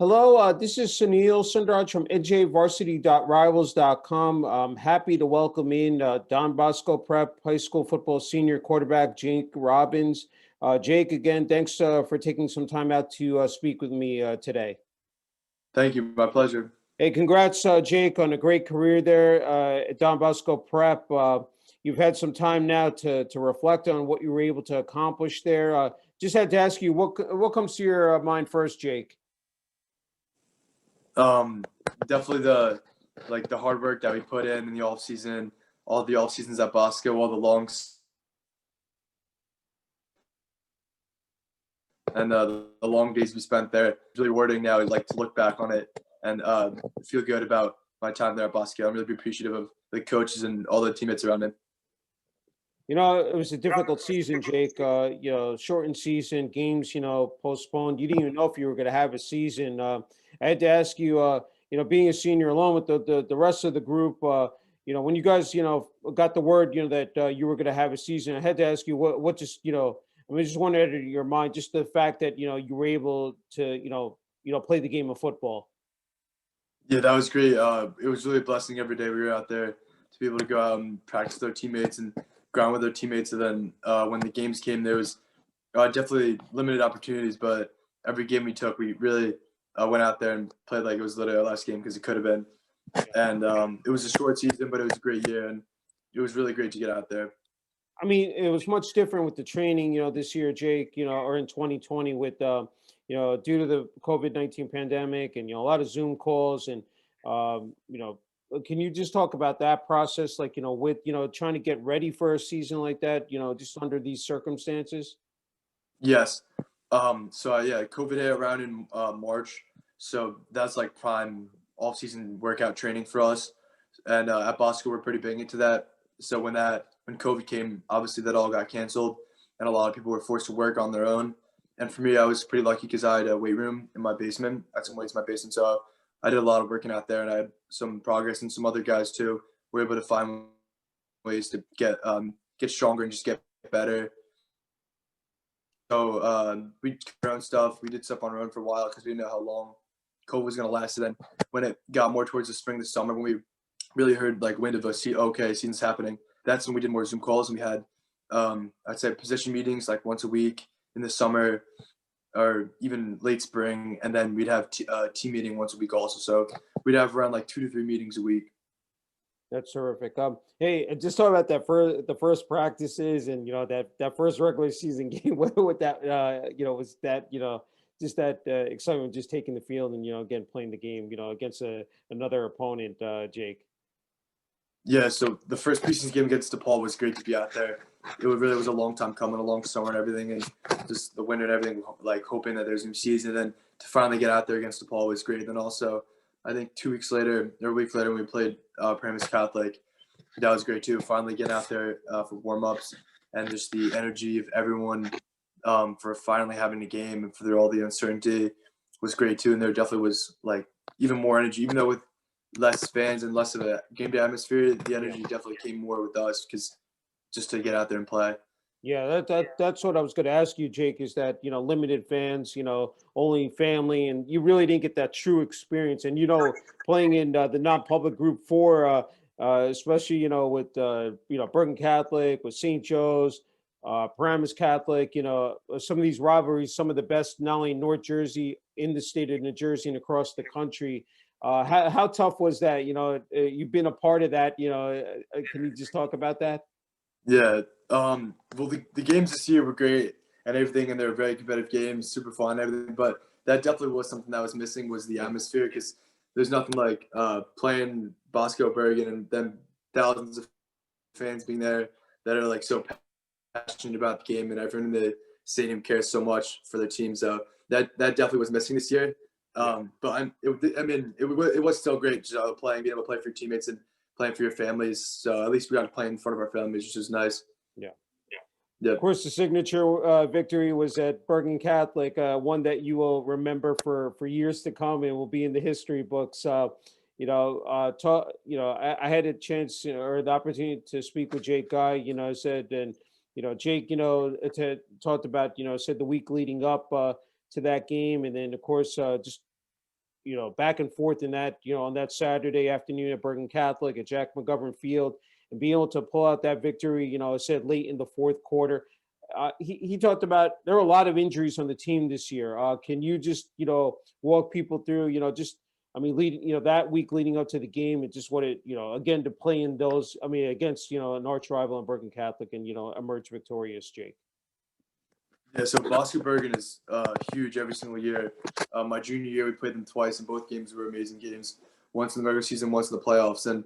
Hello, this is Sunil Sundaraj from njvarsity.rivals.com. I'm happy to welcome in Don Bosco Prep High School football senior quarterback Jake Robbins. Jake, again, thanks for taking some time out to speak with me today. Thank you. My pleasure. Hey, congrats, Jake, on a great career there at Don Bosco Prep. You've had some time now to reflect on what you were able to accomplish there. Just had to ask you, what comes to your mind first, Jake? Um, Definitely the hard work that we put in the off season, all the off seasons at Bosco, all the longs, and the long days we spent there. It's really rewarding now. I'd like to look back on it and feel good about my time there at Bosco. I'm really appreciative of the coaches and all the teammates around me. It was a difficult season, Jake. Shortened season, games, postponed. You didn't even know if you were going to have a season. I had to ask you, being a senior along with the rest of the group, when you guys, got the word, that you were going to have a season, I had to ask you what just, just what entered your mind, just the fact that, you were able to, play the game of football. Yeah, that was great. It was really a blessing every day we were out there to be able to go out and practice with our teammates and grind with our teammates. And then when the games came, there was definitely limited opportunities, but every game we took, we really went out there and played like it was literally our last game because it could have been. And it was a short season, but it was a great year, and it was really great to get out there. I mean, it was much different with the training, this year, Jake, or in 2020 with, due to the COVID-19 pandemic and, a lot of Zoom calls and, can you just talk about that process, like, with, trying to get ready for a season like that, just under these circumstances? Yes. Yeah, COVID hit around in March, so that's like prime off-season workout training for us. And at Bosco, we're pretty big into that. So when COVID came, obviously that all got canceled, and a lot of people were forced to work on their own. And for me, I was pretty lucky because I had a weight room in my basement. I had some weights in my basement, so I did a lot of working out there, and I had some progress. And some other guys too were able to find ways to get stronger and just get better. So we did our own stuff. We did stuff on our own for a while because we didn't know how long COVID was going to last. And then when it got more towards the spring, the summer, when we really heard like wind of season's happening, that's when we did more Zoom calls, and we had I'd say position meetings like once a week in the summer or even late spring, and then we'd have team meeting once a week also. So we'd have around like 2 to 3 meetings a week. That's terrific. Hey, and just talk about the first practices and that first regular season game. With that, was that just that excitement, just taking the field and again playing the game, against another opponent, Jake. Yeah, so the first preseason game against DePaul was great to be out there. It really was a long time coming, a long summer and everything, and just the winter and everything, like hoping that there's a new season. And then to finally get out there against DePaul was great. And then also, I think 2 weeks later, or a week later, when we played Paramus Catholic, that was great too. Finally getting out there for warm-ups and just the energy of everyone for finally having a game and for all the uncertainty was great too. And there definitely was like even more energy, even though with less fans and less of a game day atmosphere, the energy definitely came more with us because just to get out there and play. Yeah, that's what I was going to ask you, Jake. Is that limited fans, only family, and you really didn't get that true experience. And playing in the non-public group four, especially with Bergen Catholic, with St. Joe's, Paramus Catholic, some of these rivalries, some of the best not only in North Jersey, in the state of New Jersey, and across the country. How tough was that? You've been a part of that. Can you just talk about that? Yeah. Well, the games this year were great and everything, and they were very competitive games, super fun, and everything. But that definitely was something that was missing was the atmosphere because there's nothing like playing Bosco Bergen and then thousands of fans being there that are like so passionate about the game, and everyone in the stadium cares so much for their team. So that definitely was missing this year. It was still great just being able to play for your teammates and playing for your families. So at least we got to play in front of our families, which is nice. Yeah. Yeah. Of course, the signature victory was at Bergen Catholic, one that you will remember for years to come and will be in the history books. I had a chance or the opportunity to speak with Jake Guy. Said and Jake, talked about said the week leading up to that game, and then of course just back and forth in that, on that Saturday afternoon at Bergen Catholic at Jack McGovern Field, and being able to pull out that victory, I said late in the fourth quarter. He talked about there were a lot of injuries on the team this year. Can you just, walk people through, that week leading up to the game and just what it, again, to play in those, against, an arch rival in Bergen Catholic and, emerge victorious, Jake? Yeah, so Bosco Bergen is huge every single year. My junior year, we played them twice, and both games were amazing games. Once in the regular season, once in the playoffs, and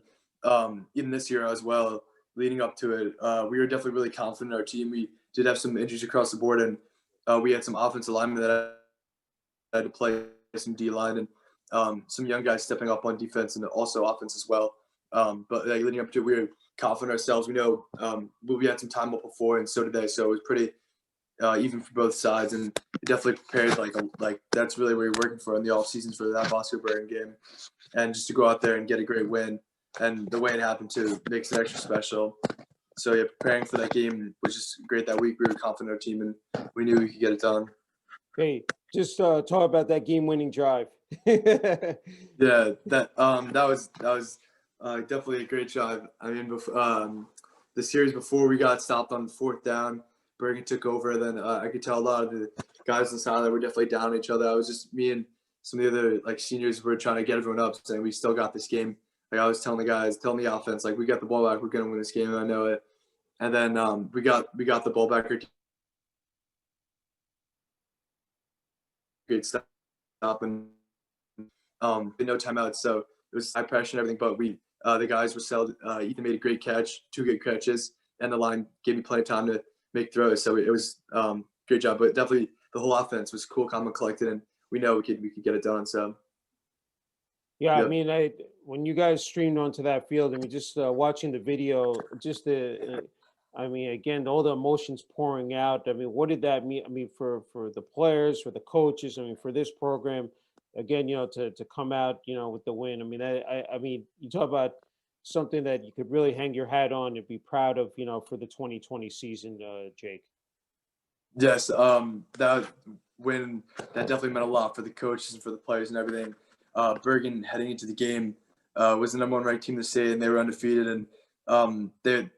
even this year as well. Leading up to it, we were definitely really confident in our team. We did have some injuries across the board, and we had some offensive linemen that had to play some D line, and some young guys stepping up on defense and also offense as well. But leading up to it, we were confident ourselves. We know we had some time up before, and so did they. So it was pretty even for both sides, and it definitely prepared like that's really what you're working for in the off seasons for that Bosco Bergen game, and just to go out there and get a great win, and the way it happened too makes it extra special. So yeah, preparing for that game was just great that week. We were confident in our team, and we knew we could get it done. Hey, just talk about that game-winning drive. Yeah, that was definitely a great drive. I mean, the series before we got stopped on fourth down, Bergen took over. Then I could tell a lot of the guys on the sideline were definitely down on each other. I was just me and some of the other seniors were trying to get everyone up, saying we still got this game. I was telling the guys, telling the offense, we got the ball back, we're gonna win this game, and I know it. And then we got the ball back. Great stop and no timeouts, so it was high pressure and everything. But the guys were settled. Ethan made a great catch, 2 good catches, and the line gave me plenty of time to make throws. So it was great job. But definitely the whole offense was cool, calm, and collected, and we know we could get it done. So yeah, yep. When you guys streamed onto that field, just watching the video, just again, all the emotions pouring out. What did that mean? For the players, for the coaches, for this program, again, to come out, with the win. You talk about something that you could really hang your hat on and be proud of, for the 2020 season, Jake. Yes, that win, that definitely meant a lot for the coaches and for the players and everything. Bergen heading into the game was the #1 ranked team to state, and they were undefeated. And they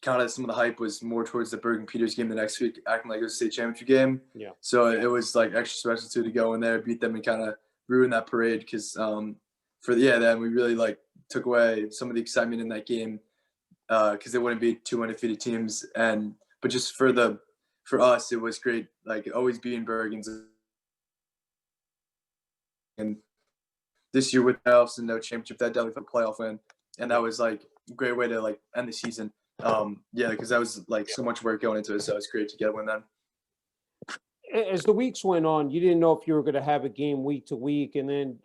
kind of some of the hype was more towards the Bergen Peters game the next week, acting like it was a state championship game. Yeah. So it was extra special too to go in there, beat them, and kind of ruin that parade because then we really took away some of the excitement in that game because there wouldn't be 2 undefeated teams. But just for us, it was great. Always being Bergen's. And this year with playoffs and no championship, that definitely felt a playoff win, and that was a great way to end the season. Because that was so much work going into it, so it's great to get a win then. As the weeks went on, you didn't know if you were going to have a game week to week, and then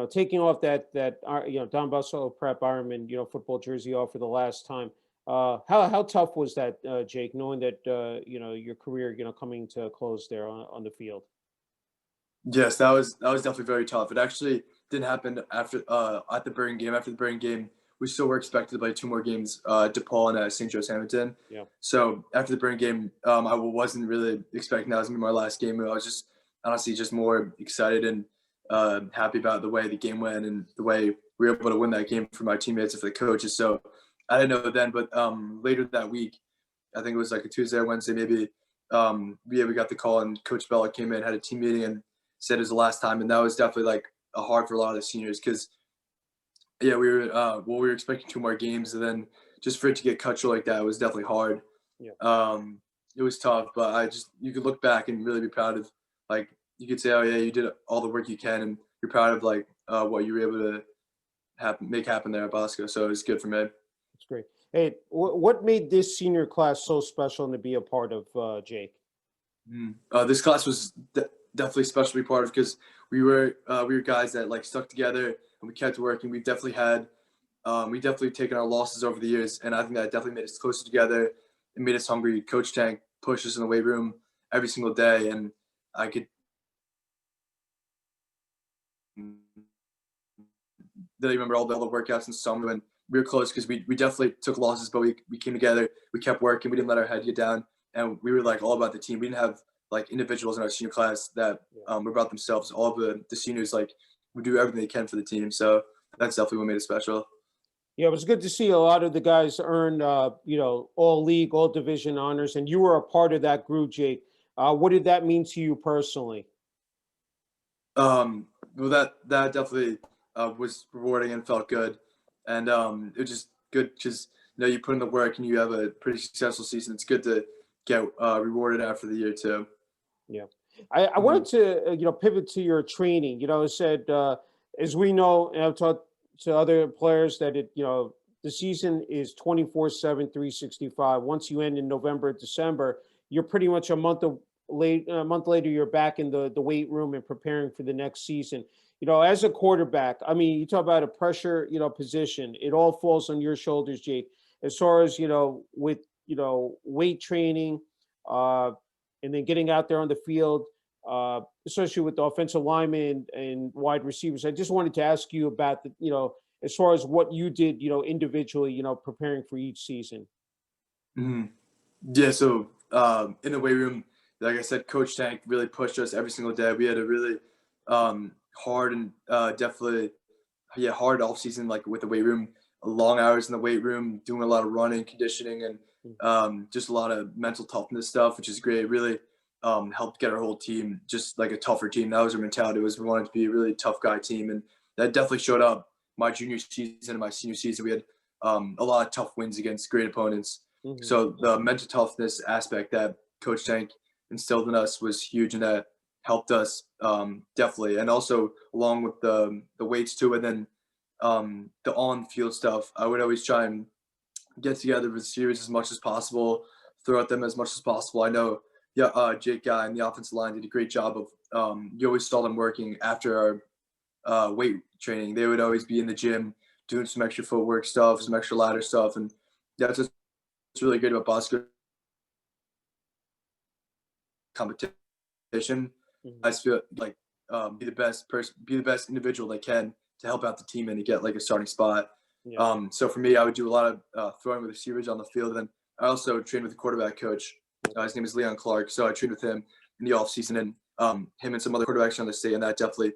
taking off that Don Bosco Prep Ironman football jersey off for the last time. How tough was that, Jake, knowing that your career coming to a close there on the field? Yes, that was definitely very tough. It actually didn't happen after at the Bergen game. After the Bergen game, we still were expected to play 2 more games, DePaul and St. Joe's Hamilton. Yeah. So after the Bergen game, I wasn't really expecting that was gonna be my last game. I was just honestly just more excited and happy about the way the game went and the way we were able to win that game for my teammates and for the coaches. So I didn't know then, but later that week, I think it was a Tuesday or Wednesday maybe. We got the call, and Coach Bella came in, had a team meeting, and said it was the last time. And that was definitely hard for a lot of the seniors because we were expecting 2 more games, and then just for it to get cut short like that was definitely hard. Yeah. It was tough, but you could look back and really be proud of you could say, oh yeah, you did all the work you can, and you're proud of what you were able to make happen there at Bosco. So it was good for me. That's great. Hey, what made this senior class so special to be a part of, Jake? This class was definitely special to be part of because we were guys that stuck together and we kept working. We definitely taken our losses over the years, and I think that definitely made us closer together and made us hungry. Coach Tank pushed us in the weight room every single day, and I could remember all the workouts in summer when we were close because we definitely took losses, but we came together, we kept working, we didn't let our head get down, and we were all about the team. We didn't have individuals in our senior class that were about themselves. All of the seniors do everything they can for the team. So that's definitely what made it special. Yeah, it was good to see a lot of the guys earn, all league, all division honors, and you were a part of that group, Jake. What did that mean to you personally? Well, that definitely was rewarding and felt good, and it was just good because you put in the work and you have a pretty successful season. It's good to get rewarded after the year too. Yeah, I Hmm. wanted to pivot to your training. It said as we know, and I've talked to other players that the season is 24/7, 365. Once you end in November, December, you're pretty much a month later, you're back in the weight room and preparing for the next season. As a quarterback, I mean, you talk about a pressure position. It all falls on your shoulders, Jake. As far as with weight training. And then getting out there on the field, especially with the offensive linemen and wide receivers. I just wanted to ask you about as far as what you did, individually, preparing for each season. Hmm. Yeah. So in the weight room, like I said, Coach Tank really pushed us every single day. We had a really hard and definitely hard off season, like with the weight room, long hours in the weight room, doing a lot of running, conditioning, and just a lot of mental toughness stuff, which is great. It really helped get our whole team just like a tougher team. That was our mentality. Was we wanted to be a really tough guy team, and that definitely showed up my junior season and my senior season. We had a lot of tough wins against great opponents. Hmm. So the mental toughness aspect that Coach Tank instilled in us was huge, and that helped us definitely. And also along with the weights too, and then the on-field stuff, I would always try and get together with receivers as much as possible, throw at them as much as possible. I know, Jake Guy and the offensive line did a great job of. You always saw them working after our weight training. They would always be in the gym doing some extra footwork stuff, some extra ladder stuff, and that's what's really great about Bosco competition. Hmm. I just feel like be the best person, be the best individual they can to help out the team and to get like a starting spot. Yeah. So for me, I would do a lot of throwing with receivers on the field. And then I also trained with the quarterback coach. His name is Leon Clark. So I trained with him in the off season, and him and some other quarterbacks on the state, and that definitely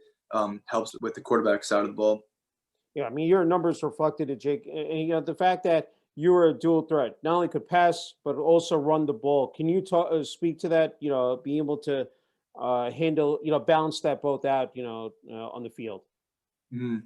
helps with the quarterback side of the ball. Yeah, I mean, your numbers reflected it, Jake. And the fact that you were a dual threat, not only could pass but also run the ball. Can you speak to that? Being able to handle, balance that both out, on the field. Mhm.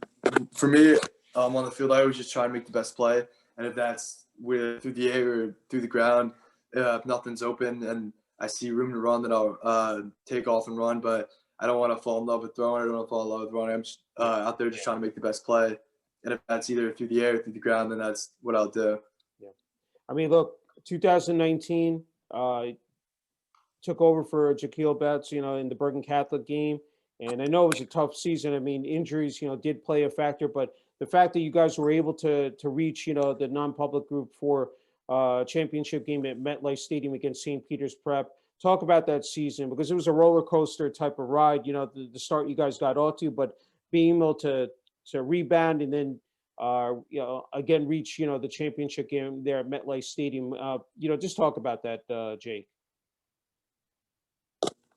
For me, on the field, I always just try and make the best play, and if that's through the air or through the ground, if nothing's open and I see room to run, then I'll take off and run. But I don't want to fall in love with throwing. I don't want to fall in love with running. I'm just out there just trying to make the best play, and if that's either through the air or through the ground, then that's what I'll do. Yeah. I mean, look, 2019 took over for Jaquil Betts, in the Bergen Catholic game. And I know it was a tough season. I mean, injuries, did play a factor, but the fact that you guys were able to reach, the non-public group for championship game at MetLife Stadium against St. Peter's Prep. Talk about that season, because it was a roller coaster type of ride. The start you guys got off to, but being able to rebound and then again reach the championship game there at MetLife Stadium. Just talk about that, Jake.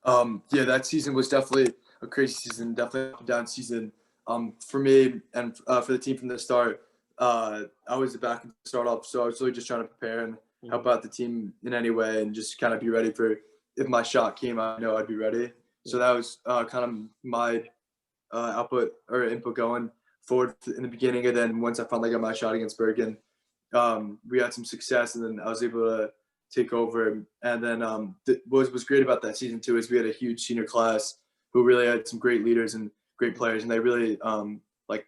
Yeah, that season was definitely a crazy season, definitely up and down season. For me and for the team from the start, I was the back to start off, so I was really just trying to prepare and help Mhm. out the team in any way, and just kind of be ready for if my shot came. I know I'd be ready. So that was kind of my output or input going forward in the beginning, and then once I finally got my shot against Bergen, we had some success, and then I was able to take over. And then what was great about that season too is we had a huge senior class who really had some great leaders and great players, and they really like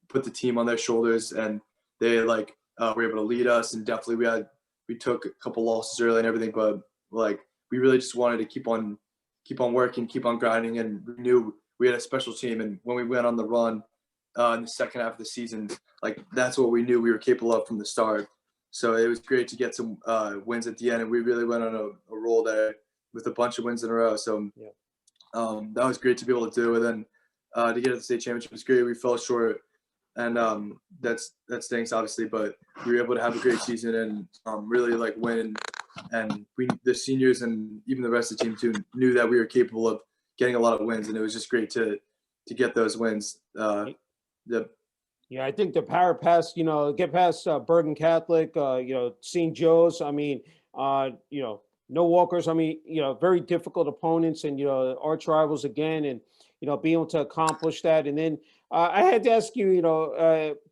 put the team on their shoulders, and they were able to lead us. And definitely we took a couple losses early and everything, but like we really just wanted to keep on working, keep on grinding, and we knew we had a special team. And when we went on the run in the second half of the season, like that's what we knew we were capable of from the start. So it was great to get some wins at the end, and we really went on a roll there with a bunch of wins in a row. So Yeah. that was great to be able to do. And then to get to the state championship was great. We fell short, and that stinks obviously, but we were able to have a great season and really like win. And the seniors and even the rest of the team too, knew that we were capable of getting a lot of wins, and it was just great to to get those wins. The Yeah, I think the power past, get past Bergen Catholic, St. Joe's. I mean, no walkers. I mean, very difficult opponents and, arch rivals again. And, being able to accomplish that. And then I had to ask you,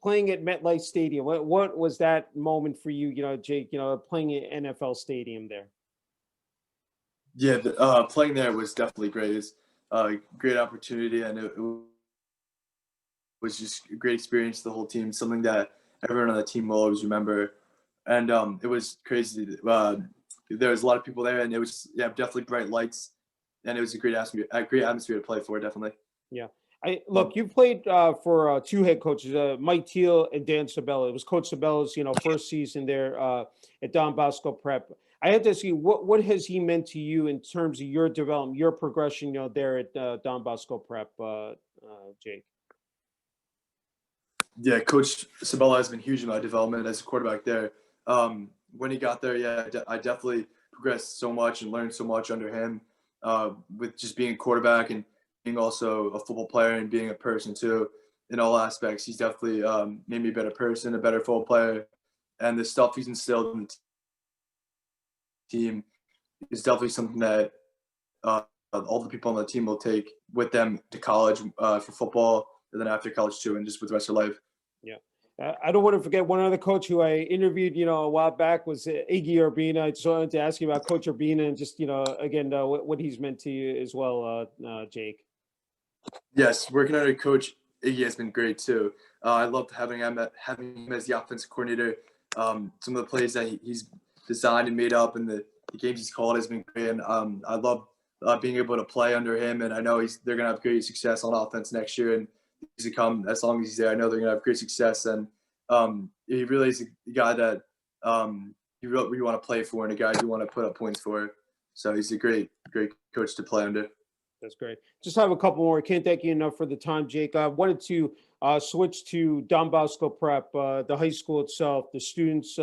playing at MetLife Stadium, what was that moment for you, Jake, playing at NFL Stadium there? Yeah, playing there was definitely great. It's a great opportunity, and it was just a great experience. The whole team, something that everyone on the team will always remember, and it was crazy. There was a lot of people there, and it was definitely bright lights, and it was a great atmosphere to play for, definitely. Yeah. Look, you played for two head coaches, Mike Teal and Dan Sabella. It was Coach Sabella's, first season there at Don Bosco Prep. I had to ask you, what has he meant to you in terms of your development, your progression, there at Don Bosco Prep, Jake? Yeah, Coach Isabella has been huge in my development as a quarterback there. When he got there, I definitely progressed so much and learned so much under him with just being a quarterback and being also a football player and being a person too in all aspects. He's definitely made me a better person, a better football player. And the stuff he's instilled in the team is definitely something that all the people on the team will take with them to college for football and then after college too and just with the rest of their life. Yeah. I don't want to forget one other coach who I interviewed, a while back was Iggy Urbina. I just wanted to ask you about Coach Urbina and just, again, what he's meant to you as well, Jake. Yes, working under Coach Iggy has been great too. I loved having him as the offensive coordinator. Some of the plays that he's designed and made up and the games he's called has been great. And I love being able to play under him. And I know they're going to have great success on offense next year. And he's to come as long as he's there. I know they're going to have great success. And he really is a guy that you really want to play for and a guy you want to put up points for. So he's a great coach to play under. That's great. Just have a couple more. Can't thank you enough for the time, Jake. I wanted to switch to Don Bosco Prep, the high school itself, the students,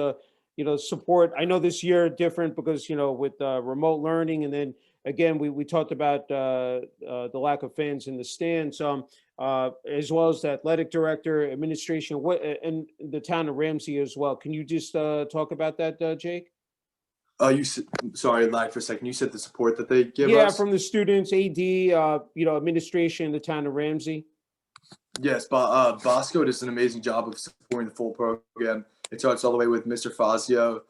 support. I know this year different because, with remote learning. And then again, we talked about the lack of fans in the stands, as well as the athletic director, administration, and the town of Ramsey as well. Can you just talk about that, Jake? Sorry, lag for a second. You said the support that they give us? Yeah, from the students, AD, administration in the town of Ramsey. Yes, but Bosco does an amazing job of supporting the full program. It starts all the way with Mr. Fazio,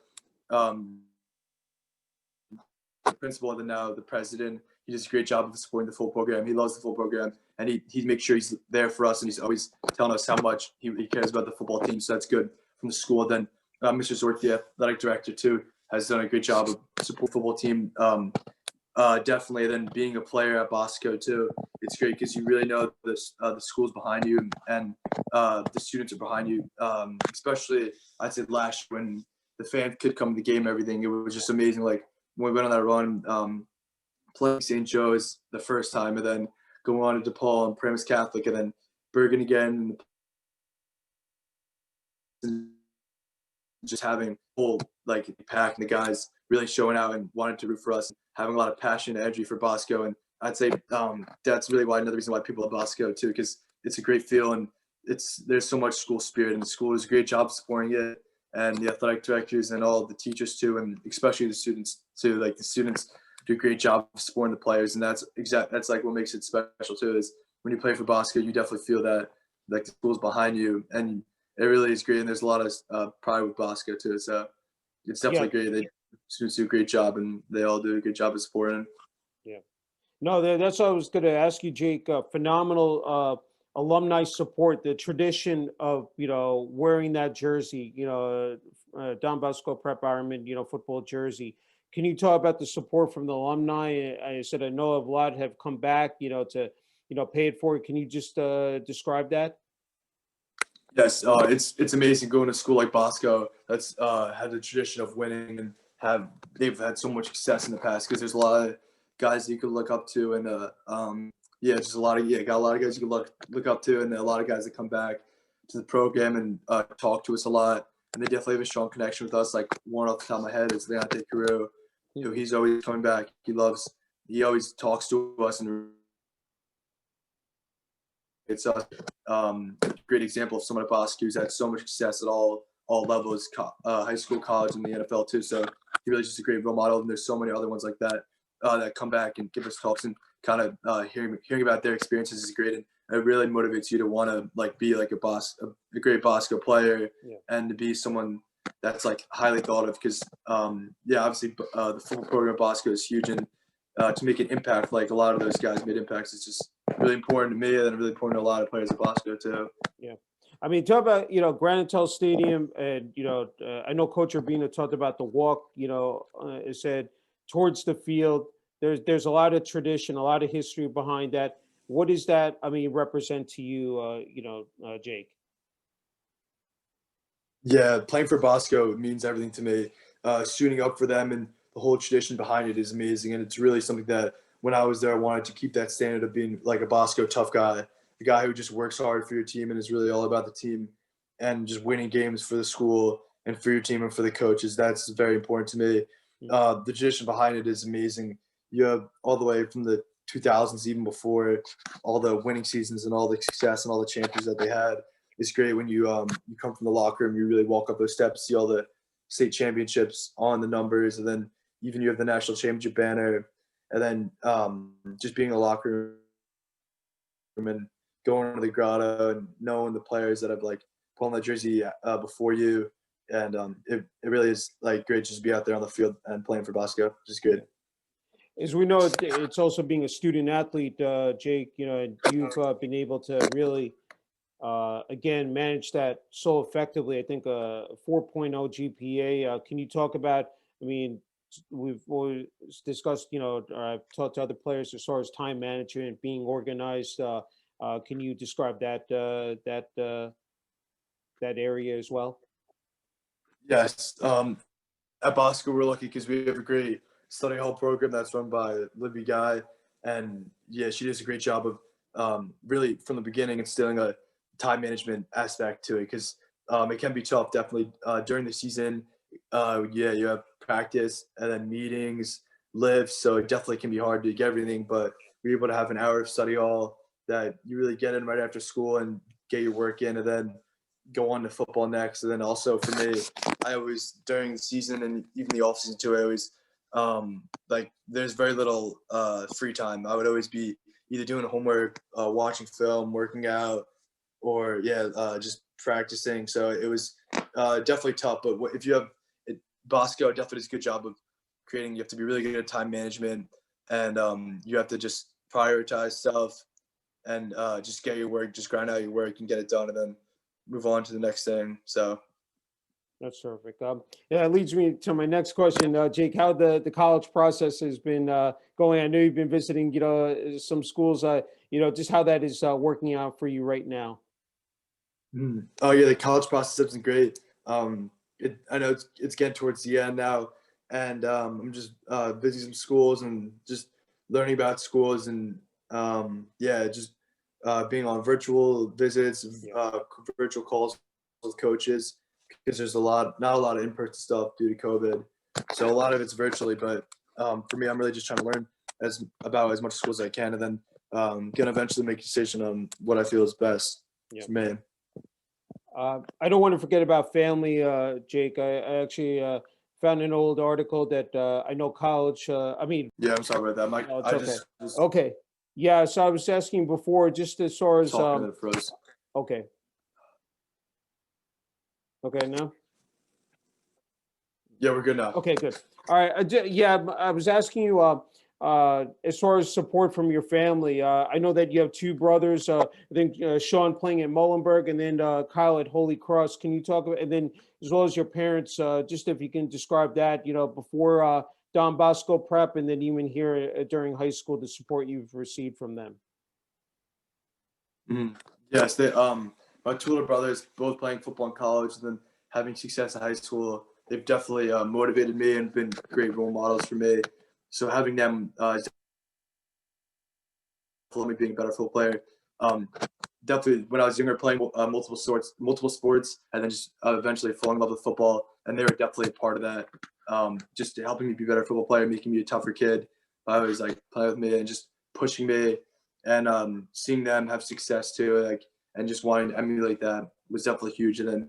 the principal, and then now the president. He does a great job of supporting the full program. He loves the full program, and he makes sure he's there for us, and he's always telling us how much he cares about the football team. So that's good from the school. Then Mr. Zort, the athletic director, too, has done a great job of supporting the football team. Definitely. Then being a player at Bosco too, it's great because you really know the school's behind you and the students are behind you. Especially I'd say last year when the fans could come to the game and everything, it was just amazing. Like when we went on that run, playing St. Joe's the first time and then going on to DePaul and Primus Catholic and then Bergen again. Just having full pack and the guys really showing out and wanting to root for us, having a lot of passion and energy for Bosco. And I'd say that's really another reason why people love Bosco too, because it's a great feel and there's so much school spirit and the school does a great job supporting it and the athletic directors and all the teachers too, and especially the students too. Like the students do a great job of supporting the players, and that's like what makes it special too. Is when you play for Bosco, you definitely feel that like the school's behind you, and it really is great. And there's a lot of pride with Bosco too. So it's definitely great. They students do a great job, and they all do a good job of supporting. Yeah. No, that's what I was going to ask you, Jake. Phenomenal alumni support, the tradition of, wearing that jersey, Don Bosco Prep Ironman, football jersey. Can you talk about the support from the alumni? I said, I know a lot have come back, to, pay it forward. Can you just describe that? Yes, it's amazing going to school like Bosco that's had the tradition of winning and they've had so much success in the past because there's a lot of guys that you could look up to and just a lot of got a lot of guys you could look up to and a lot of guys that come back to the program and talk to us a lot, and they definitely have a strong connection with us. Like one off the top of my head is Leonte Carew. He's always coming back. He always talks to us and it's a great example of someone at Bosco who's had so much success at all levels, high school, college, and the NFL too. So he really is just a great role model. And there's so many other ones like that that come back and give us talks, and kind of hearing about their experiences is great. And it really motivates you to want to like be like a great Bosco player, and to be someone that's like highly thought of, because obviously the football program at Bosco is huge, and to make an impact like a lot of those guys made impacts, it's just really important to me, and really important to a lot of players at Bosco too. Yeah. I mean, talk about, Granitel Stadium, and, I know Coach Urbina talked about the walk, it said towards the field. There's a lot of tradition, a lot of history behind that. What does that, represent to you, Jake? Yeah, playing for Bosco means everything to me. Shooting up for them and the whole tradition behind it is amazing. And it's really something that when I was there, I wanted to keep that standard of being like a Bosco tough guy, the guy who just works hard for your team and is really all about the team and just winning games for the school and for your team and for the coaches. That's very important to me. The tradition behind it is amazing. You have all the way from the 2000s, even before, all the winning seasons and all the success and all the champions that they had. It's great when you come from the locker room, you really walk up those steps, see all the state championships on the numbers, and then even you have the national championship banner, and then just being in the locker room and going to the grotto and knowing the players that have like put on that jersey before you, and it really is like great just to be out there on the field and playing for Bosco, which is good. As we know, it's also being a student athlete, Jake. And you've been able to really, again, manage that so effectively. I think a 4.0 GPA. Can you talk about? I mean, we've always discussed. I've talked to other players as far as time management, being organized. Can you describe that area as well? Yes. At Bosco, we're lucky because we have a great study hall program that's run by Libby Guy, and she does a great job of really from the beginning instilling a time management aspect to it, because it can be tough definitely during the season. You have practice and then meetings, lifts, so it definitely can be hard to get everything, but we're able to have an hour of study hall that you really get in right after school and get your work in, and then go on to football next. And then also for me, I always, during the season and even the off season too, I always like there's very little free time. I would always be either doing homework, watching film, working out, or just practicing. So it was definitely tough. But if you have Bosco definitely does a good job of creating. You have to be really good at time management, and you have to just prioritize stuff and just get your work, just grind out your work and get it done, and then move on to the next thing. So that's terrific. It leads me to my next question, Jake. How the college process has been going? I know you've been visiting, some schools. Just how that is working out for you right now. Oh yeah, the college process has been great. I know it's getting towards the end now, and I'm just visiting some schools and just learning about schools, and just being on virtual visits, virtual calls with coaches, because there's not a lot of in-person stuff due to COVID. So a lot of it's virtually, but for me, I'm really just trying to learn about as much schools as I can, and then gonna eventually make a decision on what I feel is best for me. I don't want to forget about family, Jake. I actually found an old article that I know college. I'm sorry about that, Mike. No, it's okay. Okay. Yeah, so I was asking before, just as far as okay. Okay, now? Yeah, we're good now. Okay, good. All right. I was asking you as far as support from your family. I know that you have two brothers. I think Sean playing at Muhlenberg, and then Kyle at Holy Cross. Can you talk about, and then as well as your parents, just if you can describe that, before Don Bosco prep, and then even here during high school, the support you've received from them. Mm-hmm. Yes, my two little brothers, both playing football in college and then having success in high school, they've definitely motivated me and been great role models for me. So having them for me being a better football player. Definitely when I was younger, playing multiple sports, and then just eventually falling in love with football, and they were definitely a part of that. Just helping me be a better football player, making me a tougher kid. I always like play with me and just pushing me, and seeing them have success too, like, and just wanting to emulate that was definitely huge. And then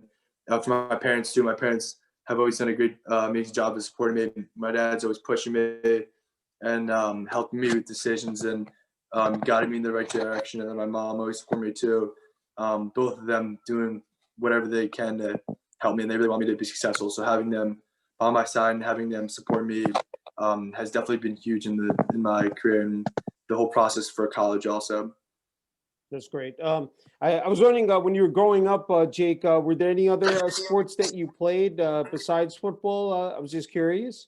for my parents too, my parents have always done a great, amazing job of supporting me. My dad's always pushing me and helping me with decisions and guiding me in the right direction. And then my mom always supported me too. Both of them doing whatever they can to help me, and they really want me to be successful. So having them on my side and having them support me has definitely been huge in my career and the whole process for college also. That's great. I was wondering, when you were growing up, Jake, were there any other sports that you played besides football? I was just curious.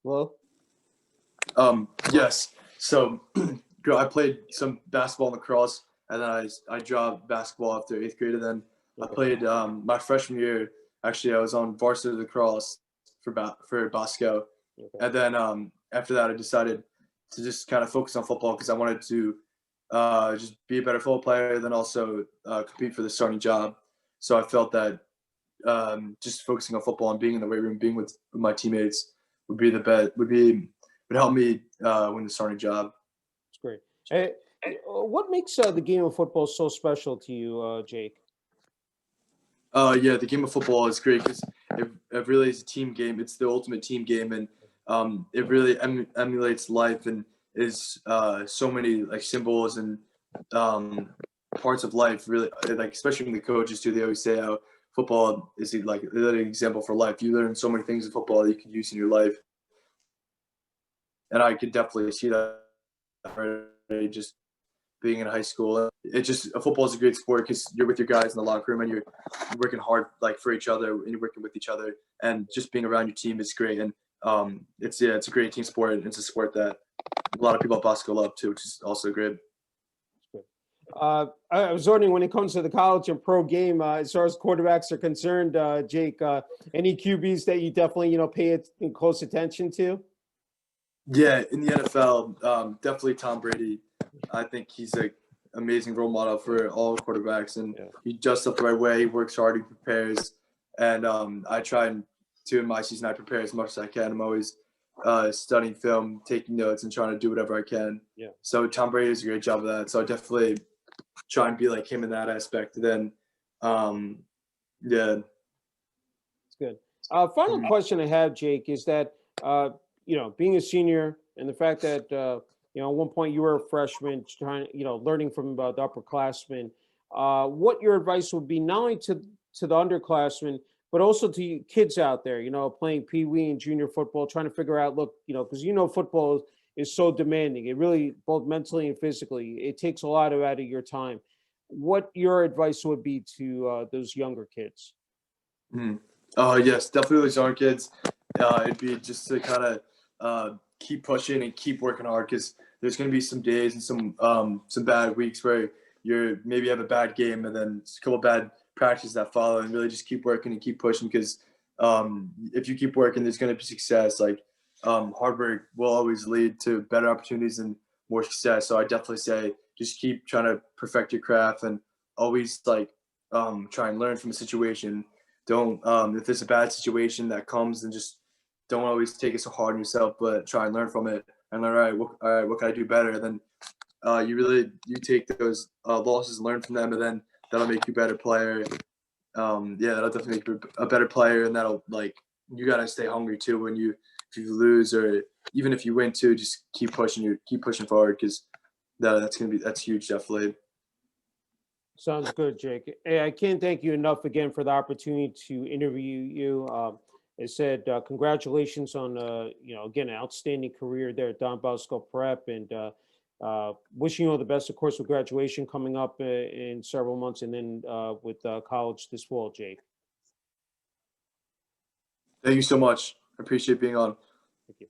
Well, Yes. So I played some basketball and lacrosse, and then I dropped basketball after 8th grade. And then I played my freshman year. Actually, I was on varsity lacrosse for Bosco. And then after that, I decided to just kind of focus on football because I wanted to just be a better football player, and then also compete for the starting job. So I felt that just focusing on football and being in the weight room, being with my teammates would be the bet would help me win the starting job. it's great. What makes the game of football so special to you, Jake? Yeah, the game of football is great because it really is a team game. It's the ultimate team game, and it really emulates life and is so many like symbols and parts of life. Really, like especially when the coaches too. They always say how football is like an example for life. You learn so many things in football that you can use in your life, and I could definitely see that already just being in high school. It just football is a great sport because you're with your guys in the locker room and you're working hard like for each other and you're working with each other, and just being around your team is great. And it's a great team sport, and it's a sport that a lot of people at Bosco love too, which is also great. I was wondering, when it comes to the college and pro game, as far as quarterbacks are concerned, Jake, any QBs that you definitely pay close attention to? Yeah, in the NFL, definitely Tom Brady. I think he's an amazing role model for all quarterbacks, and he does stuff the right way. He works hard, he prepares, and I try in my season, I prepare as much as I can. I'm always studying film, taking notes, and trying to do whatever I can. Yeah. So Tom Brady does a great job of that. So I definitely try and be like him in that aspect. And then, yeah. It's good. Final question I have, Jake, is that being a senior and the fact that at one point you were a freshman, trying learning from the upperclassmen, what your advice would be, not only to the underclassmen but also to you kids out there, playing Pee Wee and junior football, trying to figure out, look, because football is so demanding. It really, both mentally and physically, it takes a lot out of your time. What your advice would be to those younger kids? Yes, definitely those young kids. It'd be just to kind of keep pushing and keep working hard, because there's going to be some days and some bad weeks where you're maybe have a bad game and then a couple bad practices that follow, and really just keep working and keep pushing, because if you keep working, there's going to be success. Like hard work will always lead to better opportunities and more success. So I definitely say just keep trying to perfect your craft and always like try and learn from a situation. Don't if there's a bad situation that comes, then just don't always take it so hard on yourself, but try and learn from it and learn, all right, what can I do better? And then you take those losses and learn from them, and then that'll make you a better player. That'll definitely make you a better player, and that'll you gotta stay hungry too if you lose, or even if you win too, just keep pushing forward, because that's huge, definitely. Sounds good, Jake. Hey, I can't thank you enough again for the opportunity to interview you. I said congratulations on again, an outstanding career there at Don Bosco Prep, and wishing you all the best, of course, with graduation coming up in several months, and then with college this fall, Jake. Thank you so much. I appreciate being on. Thank you.